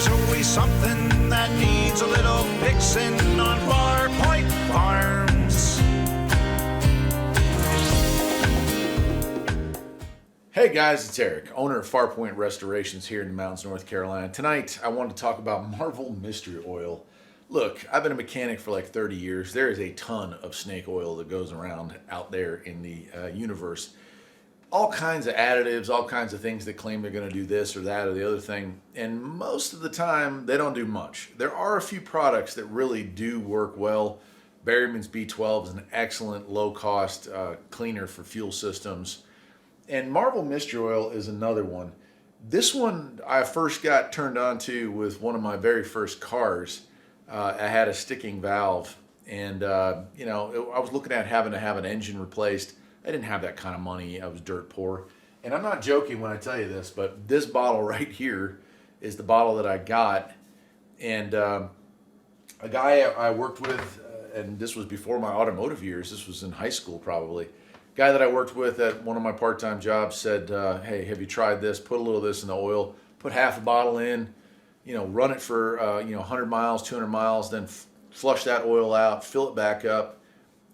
There's always something that needs a little fixing on Farpoint Farms. Hey guys, it's Eric, owner of Farpoint Restorations here in the mountains, North Carolina. Tonight, I wanted to talk about Marvel Mystery Oil. Look, I've been a mechanic for like 30 years. There is a ton of snake oil that goes around out there in the universe. All kinds of additives, all kinds of things that claim they're going to do this or that or the other thing. And most of the time, they don't do much. There are a few products that really do work well. Berryman's B12 is an excellent low-cost cleaner for fuel systems. And Marvel Mystery Oil is another one. This one I first got turned on to with one of my very first cars. I had a sticking valve, and I was looking at having to have an engine replaced. I didn't have that kind of money. I was dirt poor. And I'm not joking when I tell you this, but this bottle right here is the bottle that I got. And a guy I worked with, and this was before my automotive years, this was in high school probably, guy that I worked with at one of my part-time jobs said, hey, have you tried this? Put a little of this in the oil, put half a bottle in, run it for 100 miles, 200 miles, then flush that oil out, fill it back up,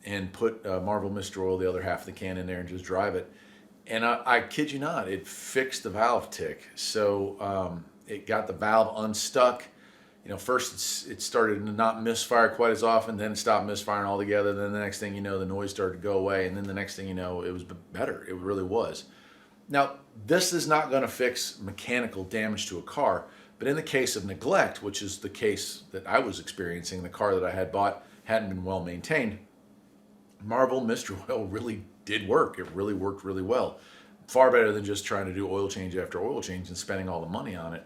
and put Marvel Mystery Oil, the other half of the can in there, and just drive it. And I kid you not, it fixed the valve tick. So it got the valve unstuck. First it started to not misfire quite as often, then it stopped misfiring altogether. Then the next thing you know, the noise started to go away, and then the next thing you know, it was better. It really was. Now, this is not going to fix mechanical damage to a car, but in the case of neglect, which is the case that I was experiencing, the car that I had bought hadn't been well maintained, Marvel Mystery Oil really did work. It really worked really well. Far better than just trying to do oil change after oil change and spending all the money on it.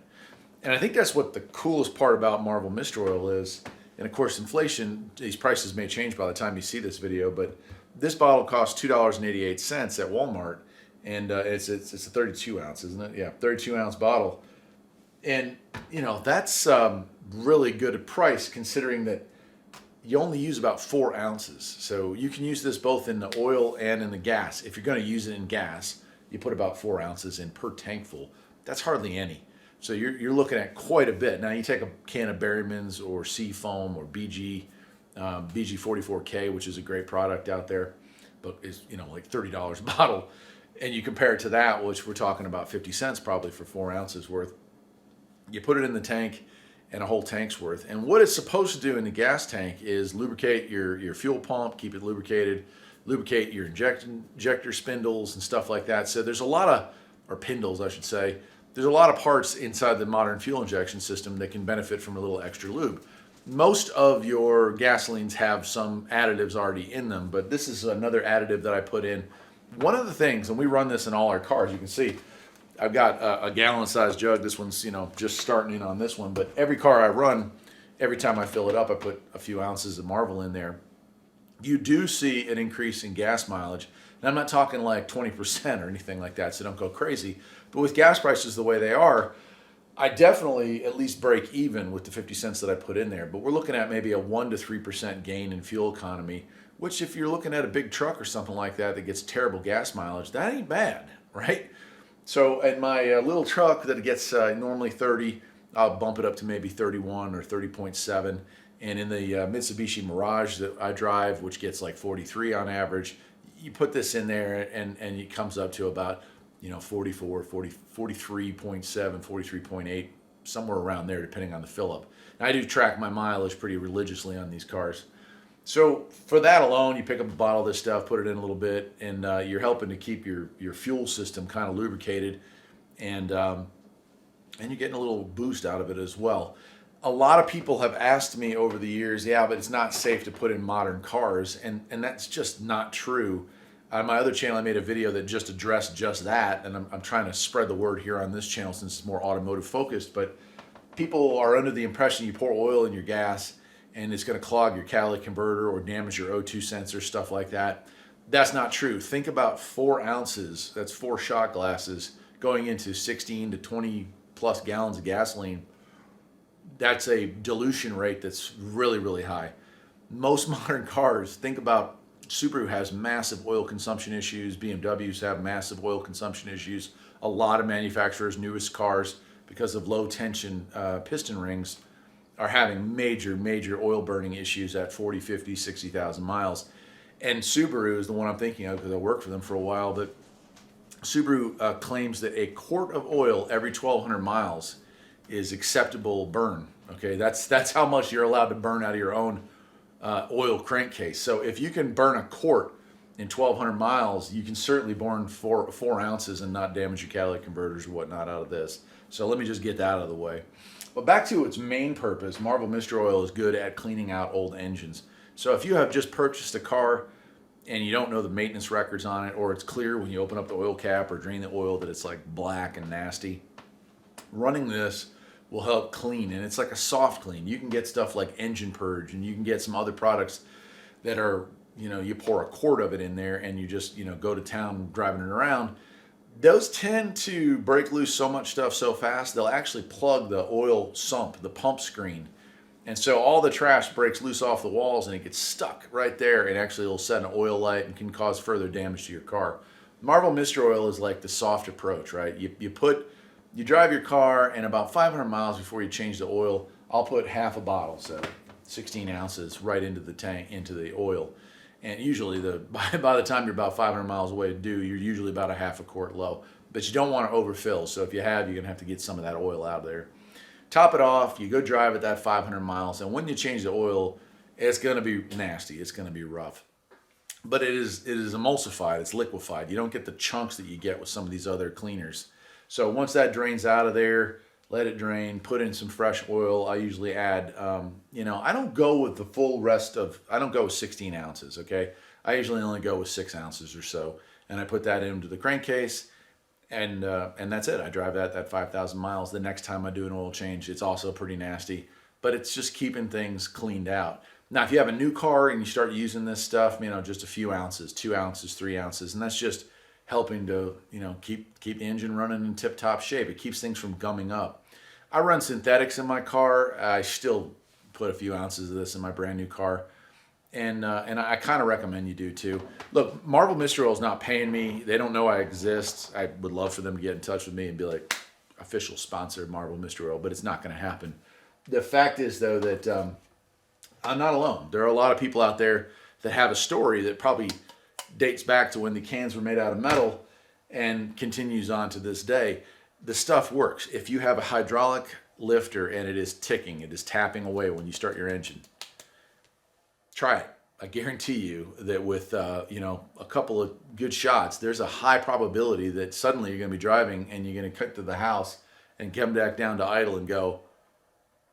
And I think that's what the coolest part about Marvel Mystery Oil is. And of course, inflation, these prices may change by the time you see this video, but this bottle costs $2.88 at Walmart. And it's a 32 ounce, isn't it? Yeah, 32 ounce bottle. And, that's really good at price considering that you only use about 4 ounces. So you can use this both in the oil and in the gas. If you're going to use it in gas, you put about 4 ounces in per tankful. That's hardly any. So you're looking at quite a bit. Now you take a can of Berryman's or Seafoam or BG44K, which is a great product out there, but is like $30 a bottle, and you compare it to that, which we're talking about 50 cents probably for 4 ounces worth. You put it in the tank, and a whole tank's worth. And what it's supposed to do in the gas tank is lubricate your fuel pump, keep it lubricated, lubricate your injector spindles and stuff like that. So there's a lot of, or spindles I should say, there's a lot of parts inside the modern fuel injection system that can benefit from a little extra lube. Most of your gasolines have some additives already in them, but this is another additive that I put in. One of the things, and we run this in all our cars, you can see, I've got a gallon-sized jug. This one's, just starting in on this one. But every car I run, every time I fill it up, I put a few ounces of Marvel in there. You do see an increase in gas mileage. And I'm not talking like 20% or anything like that, so don't go crazy. But with gas prices the way they are, I definitely at least break even with the 50 cents that I put in there. But we're looking at maybe a 1 to 3% gain in fuel economy, which if you're looking at a big truck or something like that that gets terrible gas mileage, that ain't bad, right? So in my little truck that gets normally 30, I'll bump it up to maybe 31 or 30.7. And in the Mitsubishi Mirage that I drive, which gets like 43 on average, you put this in there and it comes up to about 44, 43.7, 43.8, somewhere around there depending on the fill up. Now, I do track my mileage pretty religiously on these cars. So for that alone, you pick up a bottle of this stuff, put it in a little bit, and you're helping to keep your fuel system kind of lubricated, and you're getting a little boost out of it as well. A lot of people have asked me over the years, yeah, but it's not safe to put in modern cars, and that's just not true. On my other channel, I made a video that just addressed just that, and I'm trying to spread the word here on this channel since it's more automotive focused, but people are under the impression you pour oil in your gas and it's going to clog your catalytic converter or damage your O2 sensor, stuff like that. That's not true. Think about 4 ounces, that's 4 shot glasses, going into 16 to 20 plus gallons of gasoline. That's a dilution rate that's really, really high. Most modern cars, think about Subaru has massive oil consumption issues, BMWs have massive oil consumption issues. A lot of manufacturers, newest cars, because of low tension piston rings are having major oil burning issues at 40, 50, 60,000 miles. And Subaru is the one I'm thinking of because I worked for them for a while. But Subaru claims that a quart of oil every 1,200 miles is acceptable burn. Okay, that's how much you're allowed to burn out of your own oil crankcase. So if you can burn a quart in 1,200 miles, you can certainly burn four ounces and not damage your catalytic converters or whatnot out of this. So let me just get that out of the way. But back to its main purpose, Marvel Mystery Oil is good at cleaning out old engines. So if you have just purchased a car and you don't know the maintenance records on it, or it's clear when you open up the oil cap or drain the oil that it's like black and nasty, running this will help clean. And it's like a soft clean. You can get stuff like Engine Purge, and you can get some other products that are, you pour a quart of it in there and you just, go to town driving it around. Those tend to break loose so much stuff so fast, they'll actually plug the oil sump, the pump screen. And so all the trash breaks loose off the walls and it gets stuck right there, and actually it'll set an oil light and can cause further damage to your car. Marvel Mystery Oil is like the soft approach, right? You drive your car, and about 500 miles before you change the oil, I'll put half a bottle, so 16 ounces, right into the tank, into the oil. And usually by the time you're about 500 miles away to do, you're usually about a half a quart low. But you don't want to overfill, so if you have, you're going to have to get some of that oil out of there. Top it off, you go drive it that 500 miles, and when you change the oil, it's going to be nasty. It's going to be rough. But it is emulsified, it's liquefied. You don't get the chunks that you get with some of these other cleaners. So once that drains out of there, let it drain, put in some fresh oil. I usually add, I don't go with the full rest of, I don't go with 16 ounces, okay? I usually only go with 6 ounces or so. And I put that into the crankcase, and that's it. I drive that 5,000 miles. The next time I do an oil change, it's also pretty nasty, but it's just keeping things cleaned out. Now, if you have a new car and you start using this stuff, just a few ounces, 2 ounces, 3 ounces, and that's just helping to, keep the engine running in tip-top shape. It keeps things from gumming up. I run synthetics in my car. I still put a few ounces of this in my brand new car. And I kind of recommend you do too. Look, Marvel Mystery Oil is not paying me. They don't know I exist. I would love for them to get in touch with me and be like, official sponsor of Marvel Mystery Oil, but it's not going to happen. The fact is, though, that I'm not alone. There are a lot of people out there that have a story that probably dates back to when the cans were made out of metal and continues on to this day. The stuff works. If you have a hydraulic lifter and it is ticking, it is tapping away when you start your engine, try it. I guarantee you that with a couple of good shots, there's a high probability that suddenly you're going to be driving and you're going to cut to the house and come back down to idle and go,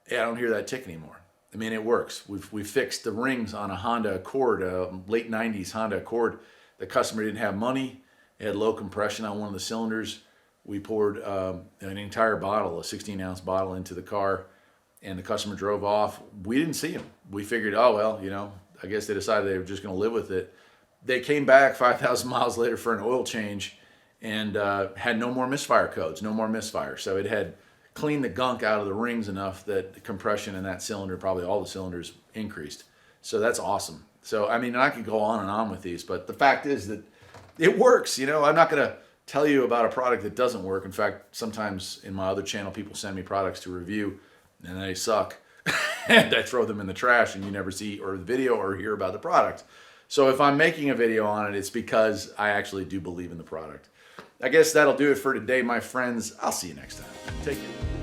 hey, I don't hear that tick anymore. I mean, it works. We've fixed the rings on a Honda Accord, late 90s Honda Accord. The customer didn't have money. It had low compression on one of the cylinders. We poured an entire bottle, a 16-ounce bottle, into the car, and the customer drove off. We didn't see him. We figured, oh, well, I guess they decided they were just going to live with it. They came back 5,000 miles later for an oil change and had no more misfire codes, no more misfire. So it had cleaned the gunk out of the rings enough that the compression in that cylinder, probably all the cylinders, increased. So that's awesome. So, I mean, I could go on and on with these, but the fact is that it works. I'm not going to tell you about a product that doesn't work. In fact, sometimes in my other channel, people send me products to review and they suck. And I throw them in the trash and you never see or the video or hear about the product. So if I'm making a video on it, it's because I actually do believe in the product. I guess that'll do it for today, my friends. I'll see you next time. Take care.